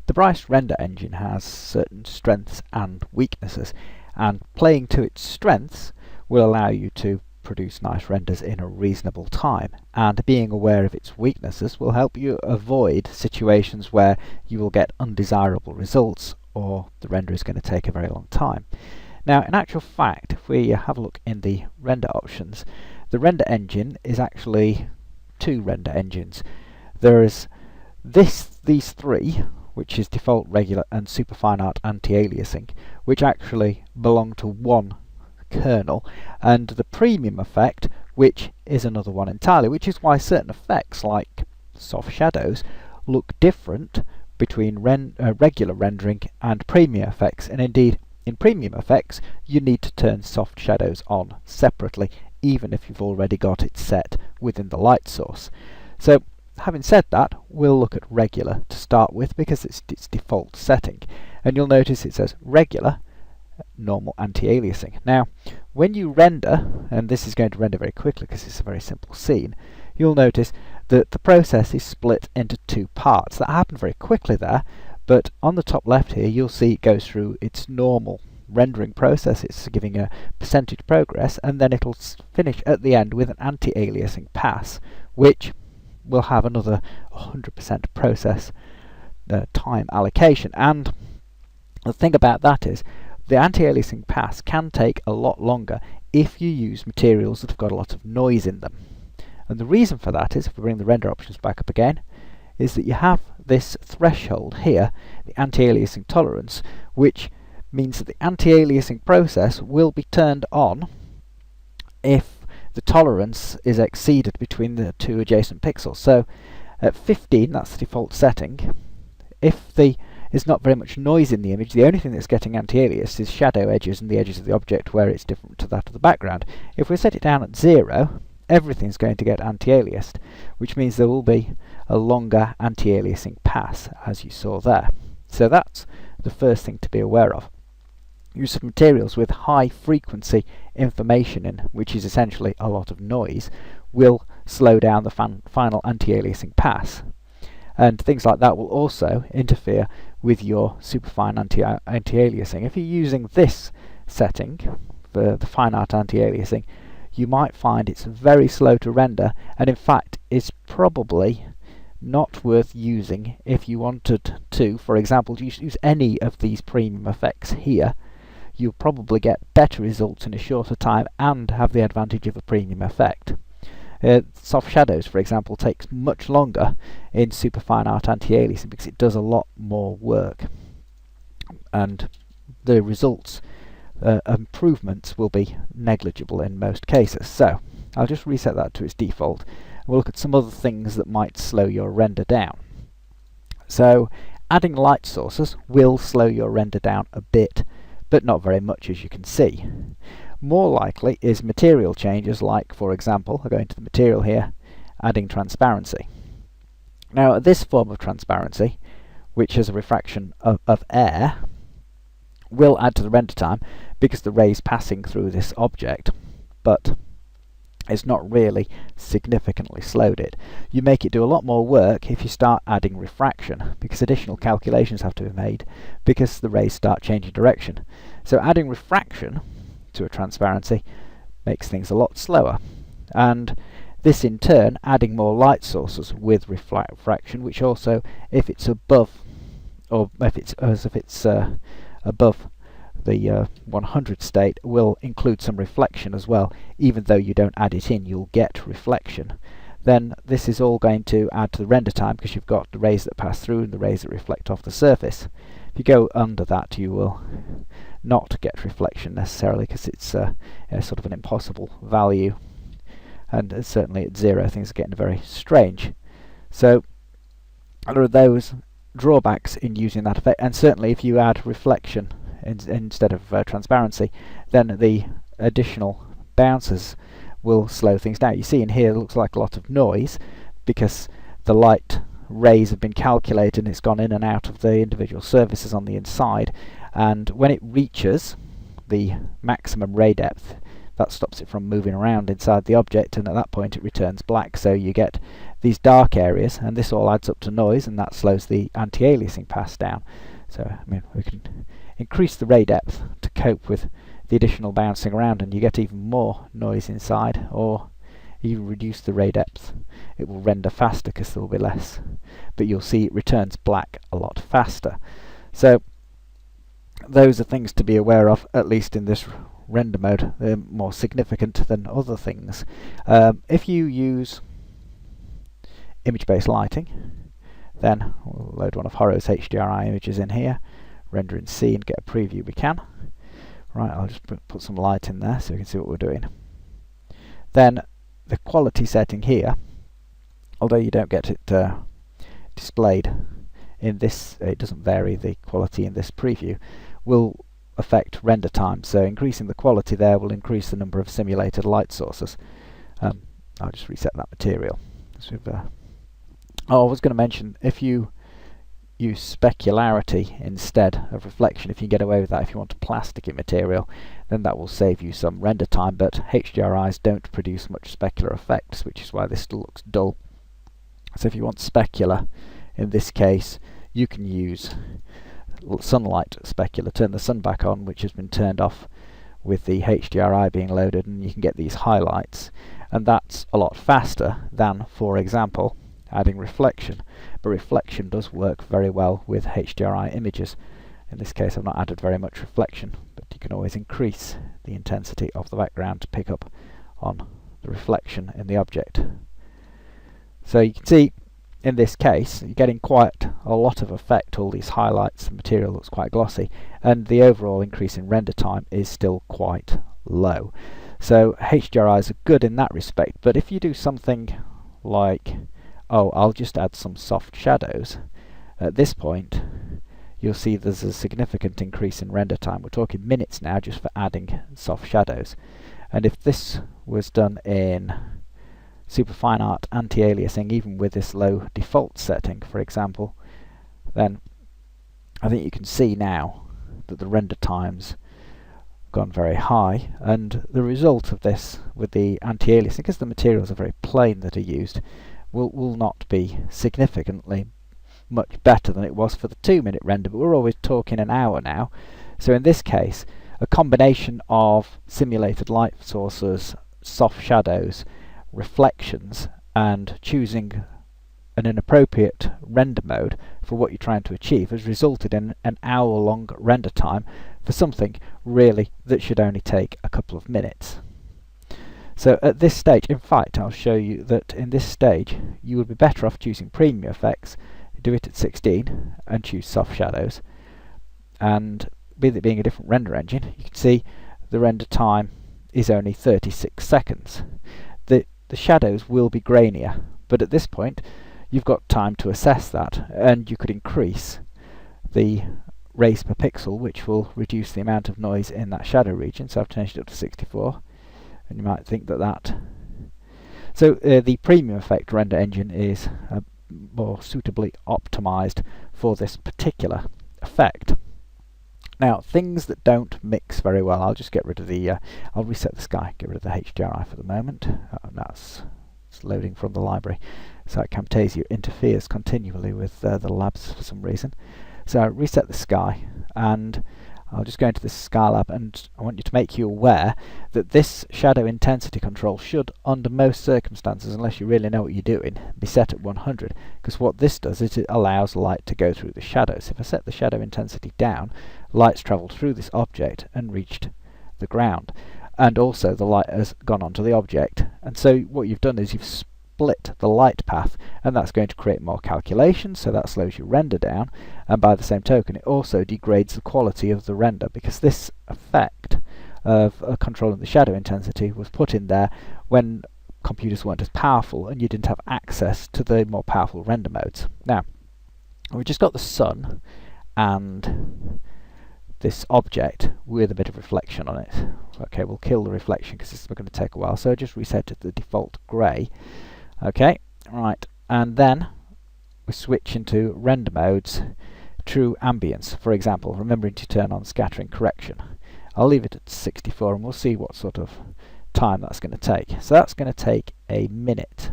The Bryce render engine has certain strengths and weaknesses, and playing to its strengths will allow you to produce nice renders in a reasonable time, and being aware of its weaknesses will help you avoid situations where you will get undesirable results or the render is going to take a very long time. Now, in actual fact, if we have a look in the render options, the render engine is actually two render engines. There is these three, which is default, regular and super fine art anti-aliasing, which actually belong to one kernel, and the premium effect, which is another one entirely, which is why certain effects like soft shadows look different between regular rendering and premium effects, and indeed in premium effects you need to turn soft shadows on separately even if you've already got it set within the light source. So having said that, we'll look at regular to start with because it's its default setting, and you'll notice it says regular, normal anti-aliasing. Now when you render, and this is going to render very quickly because it's a very simple scene, you'll notice that the process is split into two parts. That happened very quickly there, but on the top left here you'll see it goes through its normal rendering process. It's giving a percentage progress, and then it'll finish at the end with an anti-aliasing pass, which will have another 100% process time allocation. And the thing about that is the anti-aliasing pass can take a lot longer if you use materials that have got a lot of noise in them. And the reason for that is, if we bring the render options back up again, is that you have this threshold here, the anti-aliasing tolerance, which means that the anti-aliasing process will be turned on if the tolerance is exceeded between the two adjacent pixels. So at 15, that's the default setting. If there's not very much noise in the image, the only thing that's getting anti-aliased is shadow edges and the edges of the object where it's different to that of the background. If we set it down at 0, everything's going to get anti-aliased, which means there will be a longer anti-aliasing pass, as you saw there. So that's the first thing to be aware of. Use of materials with high frequency information in, which is essentially a lot of noise, will slow down the final anti-aliasing pass. And things like that will also interfere with your superfine anti-aliasing. If you're using this setting for the fine art anti-aliasing, you might find it's very slow to render, and in fact is probably not worth using if you wanted to, for example, use any of these premium effects here. You'll probably get better results in a shorter time and have the advantage of a premium effect. Soft shadows, for example, takes much longer in superfine art anti-aliasing because it does a lot more work, and the results improvements will be negligible in most cases. So I'll just reset that to its default. We'll look at some other things that might slow your render down. So adding light sources will slow your render down a bit, but not very much, as you can see. More likely is material changes, like, for example, I'll go into the material here, adding transparency. Now this form of transparency, which is a refraction of air, will add to the render time because the ray is passing through this object, but it's not really significantly slowed it. You make it do a lot more work if you start adding refraction, because additional calculations have to be made because the rays start changing direction. So adding refraction to a transparency makes things a lot slower, and this in turn adding more light sources with refraction, which also, if it's above, or if it's above the 100 state, will include some reflection as well. Even though you don't add it in, you'll get reflection. Then this is all going to add to the render time because you've got the rays that pass through and the rays that reflect off the surface. If you go under that, you will not get reflection necessarily because it's sort of an impossible value, and certainly at 0 things are getting very strange. So there are those drawbacks in using that effect, and certainly if you add reflection instead of transparency, then the additional bounces will slow things down. You see in here it looks like a lot of noise because the light rays have been calculated and it's gone in and out of the individual surfaces on the inside, and when it reaches the maximum ray depth, that stops it from moving around inside the object, and at that point it returns black, so you get these dark areas, and this all adds up to noise, and that slows the anti-aliasing pass down. So I mean, we can increase the ray depth to cope with the additional bouncing around, and you get even more noise inside, or you reduce the ray depth. It will render faster because there will be less, but you'll see it returns black a lot faster. So those are things to be aware of, at least in this render mode. They're more significant than other things. If you use image-based lighting, then we'll load one of Horo's HDRI images in here, render in C and get a preview we can. Right, I'll just put some light in there so you can see what we're doing. Then the quality setting here, although you don't get it displayed in this, it doesn't vary the quality in this preview, will affect render time. So increasing the quality there will increase the number of simulated light sources. I'll just reset that material. So I was going to mention, if you use specularity instead of reflection, if you get away with that, if you want a plasticky material, then that will save you some render time, but HDRIs don't produce much specular effects, which is why this still looks dull. So if you want specular, in this case, you can use sunlight specular, turn the sun back on, which has been turned off with the HDRI being loaded, and you can get these highlights, and that's a lot faster than, for example, adding reflection. But reflection does work very well with HDRI images. In this case I've not added very much reflection, but you can always increase the intensity of the background to pick up on the reflection in the object. So you can see in this case you're getting quite a lot of effect, all these highlights, the material looks quite glossy, and the overall increase in render time is still quite low. So HDRIs are good in that respect, but if you do something like, oh, I'll just add some soft shadows, at this point you'll see there's a significant increase in render time. We're talking minutes now just for adding soft shadows. And if this was done in super fine art anti-aliasing, even with this low default setting, for example, then I think you can see now that the render times have gone very high, and the result of this with the anti-aliasing, because the materials are very plain that are used, will not be significantly much better than it was for the 2-minute render, but we're always talking an hour now. So in this case, a combination of simulated light sources, soft shadows, reflections, and choosing an inappropriate render mode for what you're trying to achieve has resulted in an hour-long render time for something really that should only take a couple of minutes. So at this stage, in fact, I'll show you that in this stage you would be better off choosing premium effects, do it at 16 and choose soft shadows, and with it being a different render engine, you can see the render time is only 36 seconds. The shadows will be grainier, but at this point you've got time to assess that, and you could increase the rays per pixel, which will reduce the amount of noise in that shadow region. So I've changed it up to 64. And you might think that so the premium effect render engine is more suitably optimized for this particular effect. Now, things that don't mix very well, I'll just get rid of the I'll reset the sky, get rid of the HDRI for the moment. It's loading from the library, so Camtasia interferes continually with the labs for some reason. So I reset the sky, and I'll just go into this Skylab, and I want you to make you aware that this shadow intensity control should, under most circumstances, unless you really know what you're doing, be set at 100, because what this does is it allows light to go through the shadows. If I set the shadow intensity down, light's travelled through this object and reached the ground, and also the light has gone onto the object. And so what you've done is you've split the light path, and that's going to create more calculations, so that slows your render down, and by the same token it also degrades the quality of the render, because this effect of controlling the shadow intensity was put in there when computers weren't as powerful and you didn't have access to the more powerful render modes. Now, we've just got the sun and this object with a bit of reflection on it. Okay, we'll kill the reflection because this is going to take a while, so just reset it to the default grey. Okay, right, and then we switch into render modes, true ambience, for example, remembering to turn on scattering correction. I'll leave it at 64 and we'll see what sort of time that's going to take. So that's going to take a minute.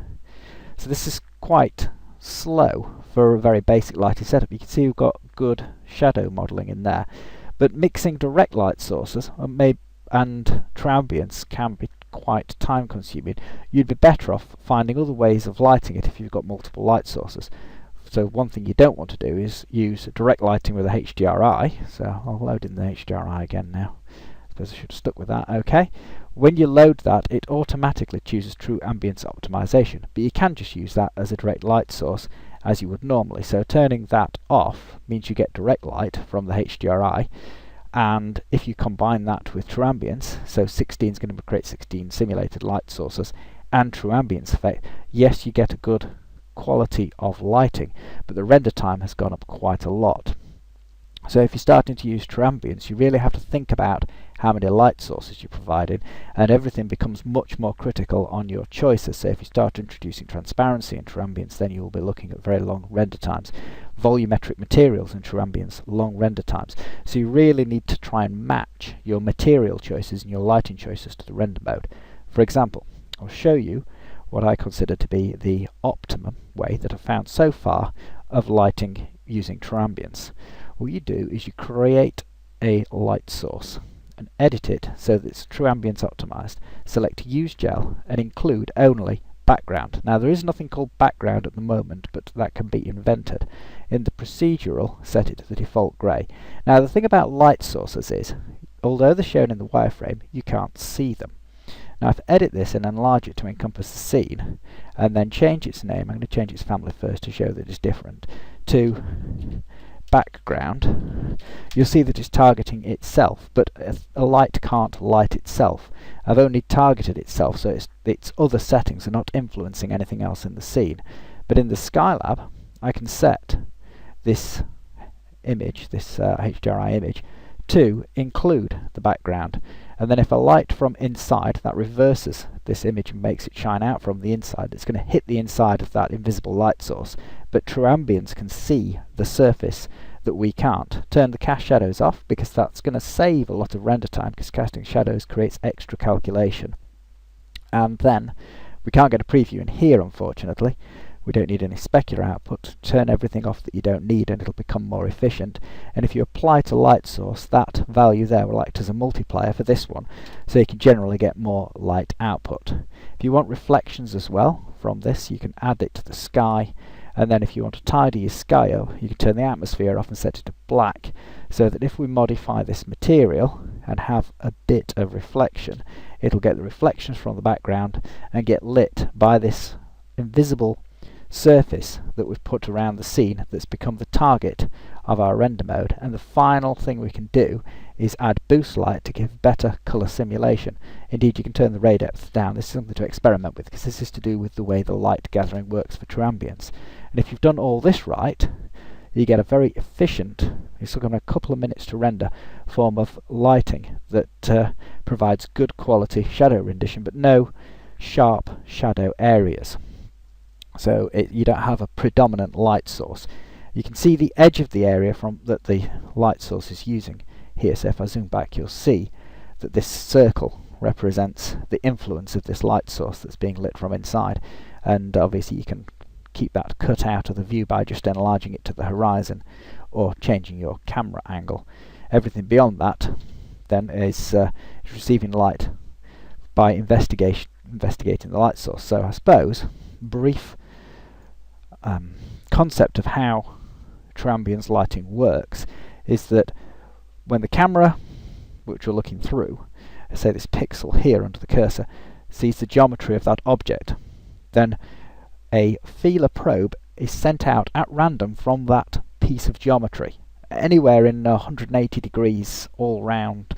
So this is quite slow for a very basic lighting setup. You can see we've got good shadow modelling in there, but mixing direct light sources and true ambience can be quite time consuming. You'd be better off finding other ways of lighting it if you've got multiple light sources. So one thing you don't want to do is use direct lighting with a HDRI. So I'll load in the HDRI again now. I suppose I should have stuck with that. Okay. When you load that, it automatically chooses true ambience optimization, but you can just use that as a direct light source as you would normally. So turning that off means you get direct light from the HDRI, and if you combine that with true ambience, so 16 is going to create 16 simulated light sources and true ambience effect, yes, you get a good quality of lighting, but the render time has gone up quite a lot. So if you're starting to use true ambience, you really have to think about how many light sources you're providing, and everything becomes much more critical on your choices. So if you start introducing transparency in true ambience, then you will be looking at very long render times. Volumetric materials in true ambience, long render times. So you really need to try and match your material choices and your lighting choices to the render mode. For example, I'll show you what I consider to be the optimum way that I've found so far of lighting using true ambience. What you do is you create a light source and edit it so that it's true ambience optimized. Select use gel and include only background. Now there is nothing called background at the moment, but that can be invented. In the procedural, set it to the default grey. Now the thing about light sources is, although they're shown in the wireframe, you can't see them. Now if I edit this and enlarge it to encompass the scene, and then change its name, I'm going to change its family first to show that it's different, to background, you'll see that it's targeting itself, but a light can't light itself. I've only targeted itself, so its other settings are not influencing anything else in the scene. But in the Skylab, I can set this image, this HDRI image, to include the background. And then if a light from inside, that reverses this image and makes it shine out from the inside, it's going to hit the inside of that invisible light source. But true ambience can see the surface that we can't. Turn the cast shadows off, because that's going to save a lot of render time, because casting shadows creates extra calculation. And then we can't get a preview in here, unfortunately. We don't need any specular output. Turn everything off that you don't need and it'll become more efficient. And if you apply to light source, that value there will act as a multiplier for this one, so you can generally get more light output. If you want reflections as well from this, you can add it to the sky, and then if you want to tidy your sky up, you can turn the atmosphere off and set it to black, so that if we modify this material and have a bit of reflection, it'll get the reflections from the background and get lit by this invisible surface that we've put around the scene that's become the target of our render mode. And the final thing we can do is add boost light to give better colour simulation. Indeed, you can turn the ray depth down. This is something to experiment with, because this is to do with the way the light gathering works for true ambience. And if you've done all this right, you get a very efficient, it's looking at a couple of minutes to render, form of lighting that provides good quality shadow rendition but no sharp shadow areas. So you don't have a predominant light source. You can see the edge of the area that the light source is using here. So if I zoom back, you'll see that this circle represents the influence of this light source that's being lit from inside. And obviously you can keep that cut out of the view by just enlarging it to the horizon or changing your camera angle. Everything beyond that then is receiving light by investigating the light source. So I suppose brief concept of how true ambience lighting works is that when the camera, which we're looking through, say this pixel here under the cursor, sees the geometry of that object, then a feeler probe is sent out at random from that piece of geometry, anywhere in 180 degrees all round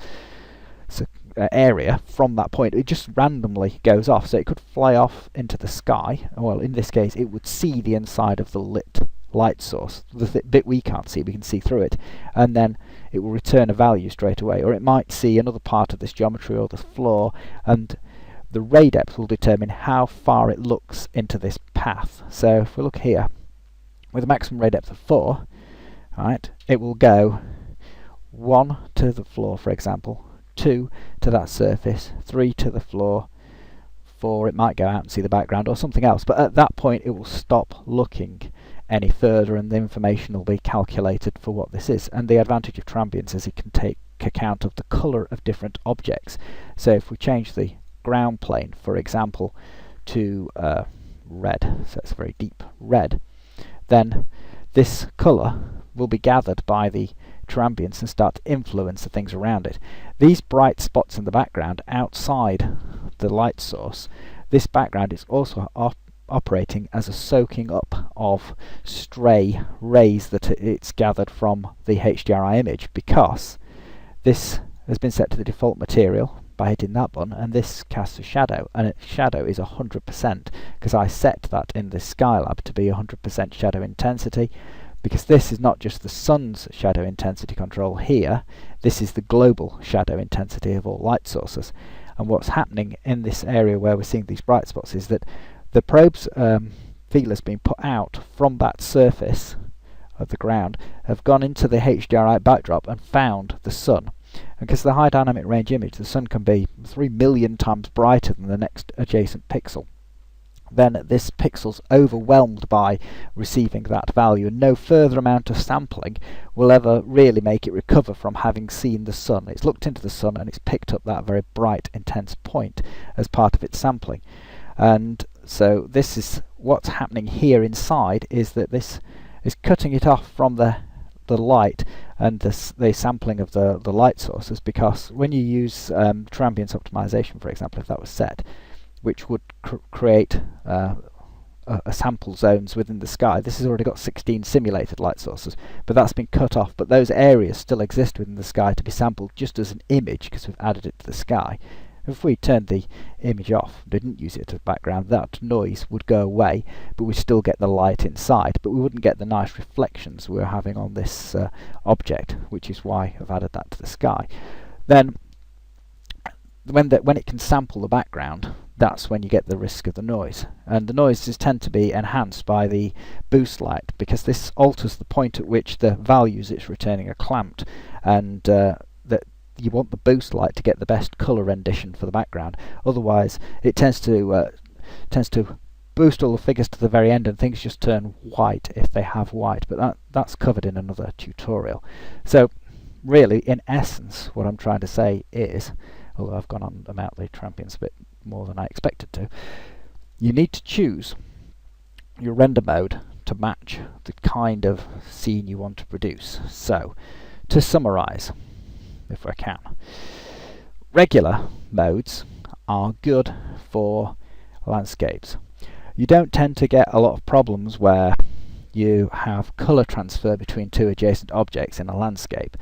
area from that point. It just randomly goes off, so it could fly off into the sky. Well, in this case it would see the inside of the lit light source, the bit we can't see, we can see through it, and then it will return a value straight away. Or it might see another part of this geometry or the floor, and the ray depth will determine how far it looks into this path. So if we look here, with a maximum ray depth of 4, right, it will go 1 to the floor, for example, 2 to that surface, 3 to the floor, for it might go out and see the background or something else, but at that point it will stop looking any further and the information will be calculated for what this is. And the advantage of Ambience is it can take account of the colour of different objects. So if we change the ground plane, for example, to red, so it's a very deep red, then this colour will be gathered by the Ambience and start to influence the things around it. These bright spots in the background outside the light source, this background is also operating as a soaking up of stray rays that it's gathered from the HDRI image, because this has been set to the default material by hitting that button, and this casts a shadow, and its shadow is 100% because I set that in the Skylab to be 100% shadow intensity, because this is not just the sun's shadow intensity control here, this is the global shadow intensity of all light sources. And what's happening in this area where we're seeing these bright spots is that the probe's feelers being put out from that surface of the ground have gone into the HDRI backdrop and found the sun. And because the high dynamic range image, the sun can be 3 million times brighter than the next adjacent pixel. Then this pixel's overwhelmed by receiving that value, and no further amount of sampling will ever really make it recover from having seen the sun. It's looked into the sun and it's picked up that very bright, intense point as part of its sampling. And so this is what's happening here inside, is that this is cutting it off from the light and the sampling of the light sources, because when you use Ambience optimization, for example, if that was set, which would create sample zones within the sky. This has already got 16 simulated light sources, but that's been cut off. But those areas still exist within the sky to be sampled just as an image, because we've added it to the sky. If we turned the image off, didn't use it as a background, that noise would go away, but we'd still get the light inside, but we wouldn't get the nice reflections we were having on this object, which is why I've added that to the sky. Then when it can sample the background, that's when you get the risk of the noise. And the noises tend to be enhanced by the boost light, because this alters the point at which the values it's returning are clamped, and that you want the boost light to get the best colour rendition for the background. Otherwise it tends to boost all the figures to the very end and things just turn white if they have white, but that's covered in another tutorial. So really, in essence, what I'm trying to say is, although I've gone on about the Ambience a bit more than I expected to, you need to choose your render mode to match the kind of scene you want to produce. So, to summarise, if I can, regular modes are good for landscapes. You don't tend to get a lot of problems where you have colour transfer between two adjacent objects in a landscape.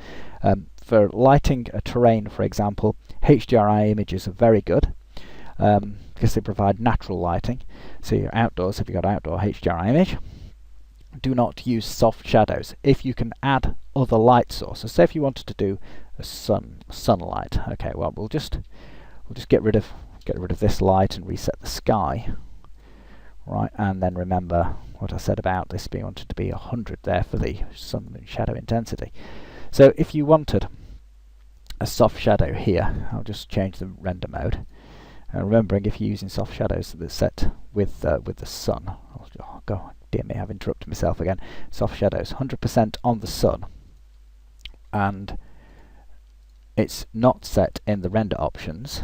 For lighting a terrain, for example, HDRI images are very good because they provide natural lighting. So you're outdoors, if you've got outdoor HDRI image, do not use soft shadows. If you can add other light sources, say if you wanted to do a sunlight, okay, well we'll just get rid of this light and reset the sky, right? And then remember what I said about this being wanted to be 100 there for the sun shadow intensity. So if you wanted a soft shadow here, I'll just change the render mode. And remembering, if you're using soft shadows that's set with the sun, oh god, dear me, I've interrupted myself again. Soft shadows, 100% on the sun, and it's not set in the render options.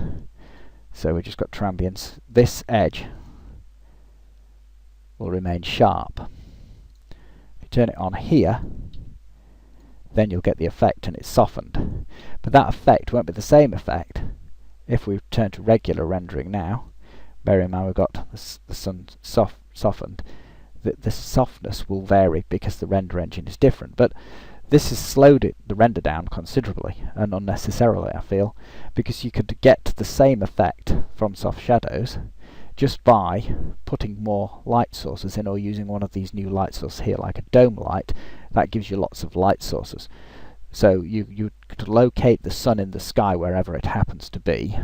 So we've just got Ambience. This edge will remain sharp. If you turn it on here, then you'll get the effect and it's softened. But that effect won't be the same effect if we turn to regular rendering now. Bear in mind we've got the sun softened. The softness will vary because the render engine is different. But this has slowed the render down considerably and unnecessarily, I feel, because you could get the same effect from soft shadows just by putting more light sources in, or using one of these new light sources here, like a dome light. That gives you lots of light sources. So you could locate the sun in the sky wherever it happens to be.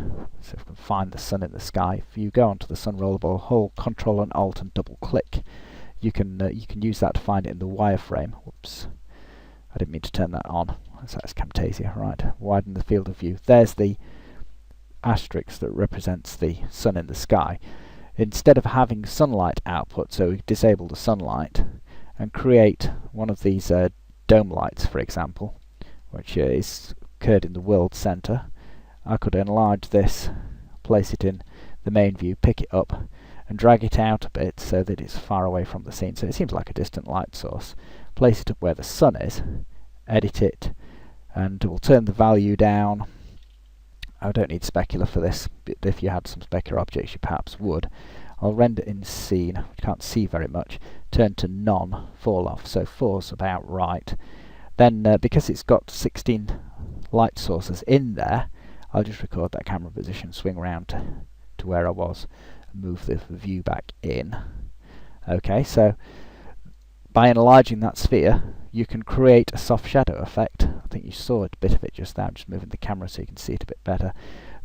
So if you can find the sun in the sky, if you go onto the sun rollable, hold Control and Alt and double click, you can use that to find it in the wireframe. Whoops, I didn't mean to turn that on. So that's Camtasia, right? Widen the field of view. There's the asterisk that represents the sun in the sky, instead of having sunlight output, so we disable the sunlight and create one of these dome lights, for example, which is occurred in the world center. I could enlarge this, place it in the main view, pick it up and drag it out a bit so that it's far away from the scene, so it seems like a distant light source. Place it up where the sun is, edit it, and we'll turn the value down. I don't need specular for this, but if you had some specular objects you perhaps would. I'll render in scene, you can't see very much, turn to none, fall off, so 4's about right. Then because it's got 16 light sources in there, I'll just record that camera position, swing around to where I was, and move the view back in. Okay, so by enlarging that sphere, you can create a soft shadow effect. I think you saw a bit of it just now. I'm just moving the camera so you can see it a bit better.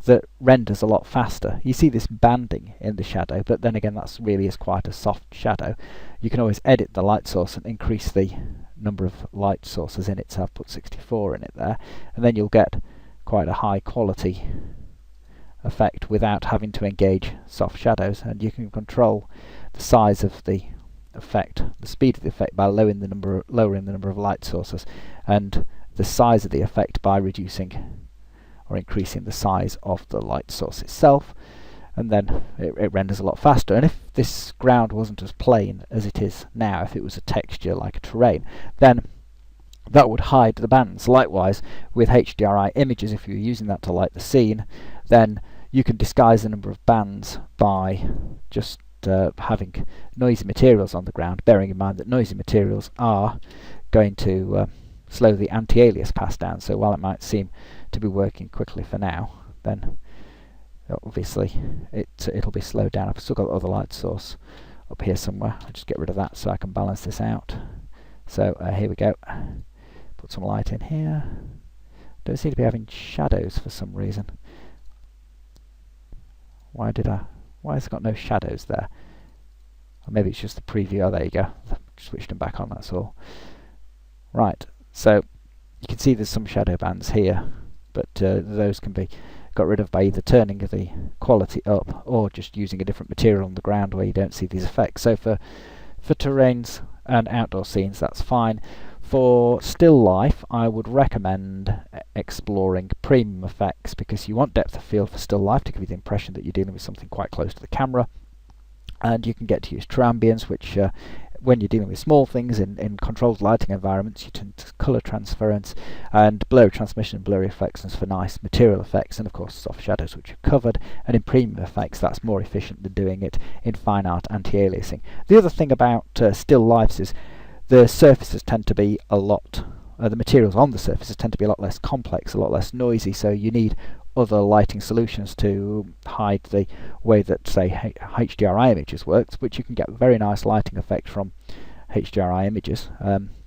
That renders a lot faster. You see this banding in the shadow, but then again that really is quite a soft shadow. You can always edit the light source and increase the number of light sources in it, so I've put 64 in it there, and then you'll get quite a high quality effect without having to engage soft shadows, and you can control the size of the effect, the speed of the effect, by lowering the number of light sources, and the size of the effect by reducing or increasing the size of the light source itself, and then it renders a lot faster. And if this ground wasn't as plain as it is now, if it was a texture like a terrain, then that would hide the bands. Likewise with HDRI images, if you're using that to light the scene, then you can disguise the number of bands by just having noisy materials on the ground, bearing in mind that noisy materials are going to slow the anti-alias pass down. So while it might seem to be working quickly for now, then obviously it'll be slowed down. I've still got the other light source up here somewhere. I'll just get rid of that so I can balance this out. So here we go. Put some light in here. Don't seem to be having shadows for some reason. Why has it got no shadows there? Or maybe it's just the preview. Oh, there you go. Switched them back on, that's all. Right, so you can see there's some shadow bands here, but those can be got rid of by either turning the quality up or just using a different material on the ground where you don't see these effects. So for terrains and outdoor scenes, that's fine. For still life, I would recommend exploring premium effects, because you want depth of field for still life to give you the impression that you're dealing with something quite close to the camera. And you can get to use true ambience, which when you're dealing with small things in controlled lighting environments, you tend to colour transference and blurry transmission and blurry reflections for nice material effects, and of course soft shadows, which you've covered. And in premium effects, that's more efficient than doing it in fine art anti-aliasing. The other thing about still lifes is the surfaces tend to be a lot, the materials on the surfaces tend to be a lot less complex, a lot less noisy, so you need other lighting solutions to hide the way that, say, HDRI images works, which you can get very nice lighting effect from HDRI images.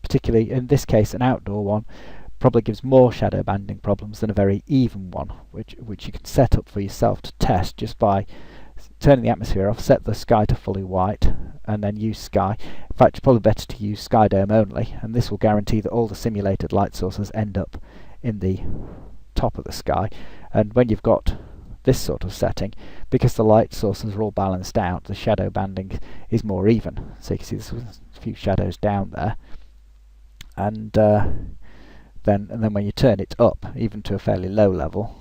Particularly in this case, an outdoor one probably gives more shadow banding problems than a very even one, which you can set up for yourself to test just by turning the atmosphere off, set the sky to fully white, and then use sky. In fact, it's probably better to use sky dome only, and this will guarantee that all the simulated light sources end up in the top of the sky. And when you've got this sort of setting, because the light sources are all balanced out, the shadow banding is more even. So you can see there's a few shadows down there, and then when you turn it up, even to a fairly low level,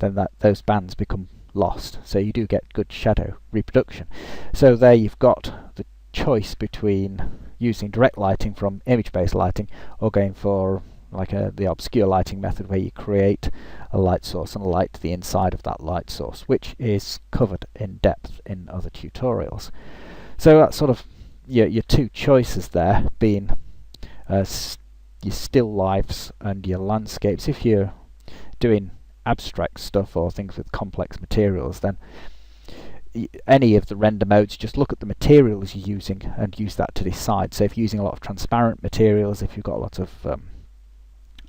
then those bands become lost. So you do get good shadow reproduction. So there you've got the choice between using direct lighting from image-based lighting or going for like the obscure lighting method, where you create a light source and light the inside of that light source, which is covered in depth in other tutorials. So that's sort of your two choices there, being your still lifes and your landscapes. If you're doing abstract stuff or things with complex materials, then any of the render modes, just look at the materials you're using and use that to decide. So if you're using a lot of transparent materials, if you've got a lot of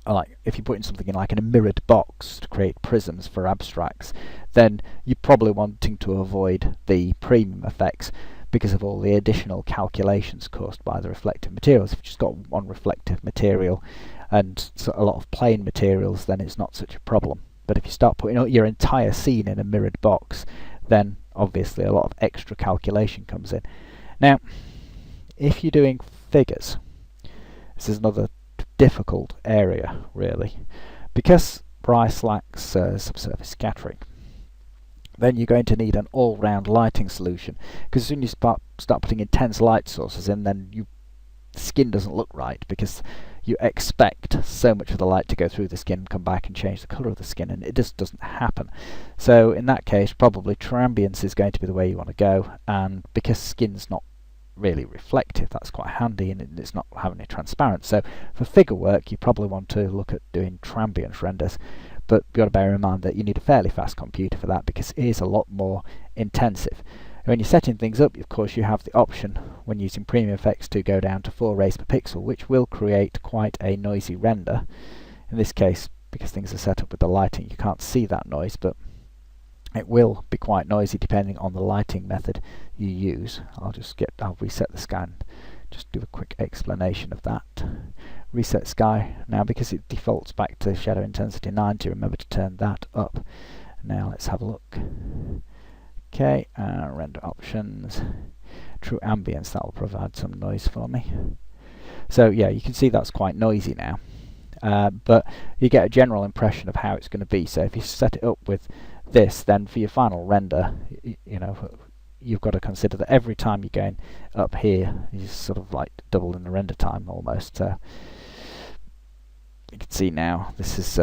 like if you're putting something in like in a mirrored box to create prisms for abstracts, then you're probably wanting to avoid the premium effects because of all the additional calculations caused by the reflective materials. If you've just got one reflective material and a lot of plain materials, then it's not such a problem. But if you start putting your entire scene in a mirrored box, then obviously a lot of extra calculation comes in. Now, if you're doing figures, this is another difficult area, really. Because Bryce lacks subsurface scattering, then you're going to need an all-round lighting solution, because as soon as you start putting intense light sources in, then the skin doesn't look right, because you expect so much of the light to go through the skin, come back and change the colour of the skin, and it just doesn't happen. So in that case, probably Ambience is going to be the way you want to go, and because skin's not really reflective, that's quite handy, and it's not having it transparent. So for figure work, you probably want to look at doing Ambience renders, but you've got to bear in mind that you need a fairly fast computer for that, because it is a lot more intensive. When you're setting things up, of course, you have the option when using premium effects to go down to 4 rays per pixel, which will create quite a noisy render. In this case, because things are set up with the lighting, you can't see that noise, but it will be quite noisy depending on the lighting method you use. I'll reset the sky and just do a quick explanation of that. Reset sky. Now, because it defaults back to shadow intensity 90, remember to turn that up. Now let's have a look. Okay, render options, true ambience, that will provide some noise for me. So yeah, you can see that's quite noisy now, but you get a general impression of how it's going to be. So if you set it up with this, then for your final render, you've got to consider that every time you're going up here, you're sort of like doubling the render time almost. You can see now, this is,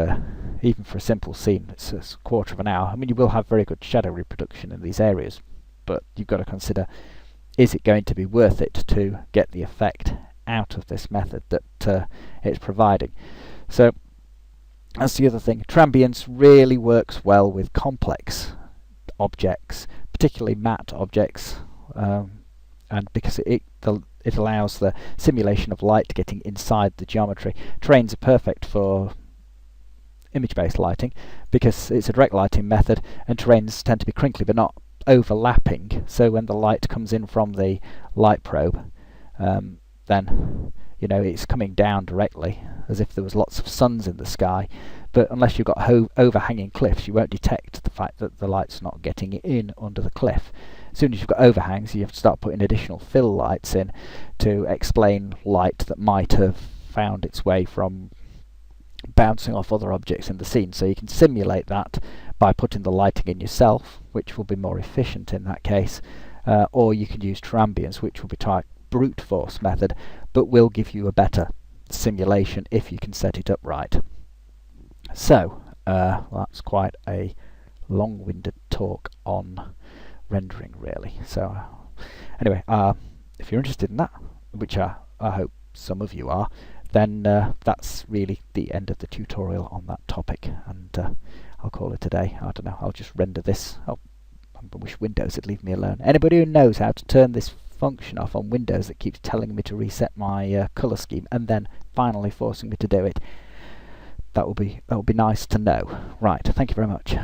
even for a simple scene, it's a quarter of an hour. I mean, you will have very good shadow reproduction in these areas, but you've got to consider, is it going to be worth it to get the effect out of this method that it's providing? So that's the other thing. Ambience really works well with complex objects, particularly matte objects, and because it allows the simulation of light getting inside the geometry. Terrains are perfect for image-based lighting because it's a direct lighting method, and terrains tend to be crinkly but not overlapping, so when the light comes in from the light probe, then it's coming down directly as if there was lots of suns in the sky, but unless you've got overhanging cliffs, you won't detect the fact that the light's not getting in under the cliff. As soon as you've got overhangs, you have to start putting additional fill lights in to explain light that might have found its way from bouncing off other objects in the scene. So you can simulate that by putting the lighting in yourself, which will be more efficient in that case, or you can use Ambience, which will be type brute force method, but will give you a better simulation if you can set it up right. So that's quite a long-winded talk on rendering, really. So anyway, if you're interested in that, which I hope some of you are, then that's really the end of the tutorial on that topic, and I'll call it a day. I don't know, I'll just render this. I wish Windows would leave me alone. Anybody who knows how to turn this function off on Windows that keeps telling me to reset my colour scheme and then finally forcing me to do it, that will be nice to know. Right, thank you very much.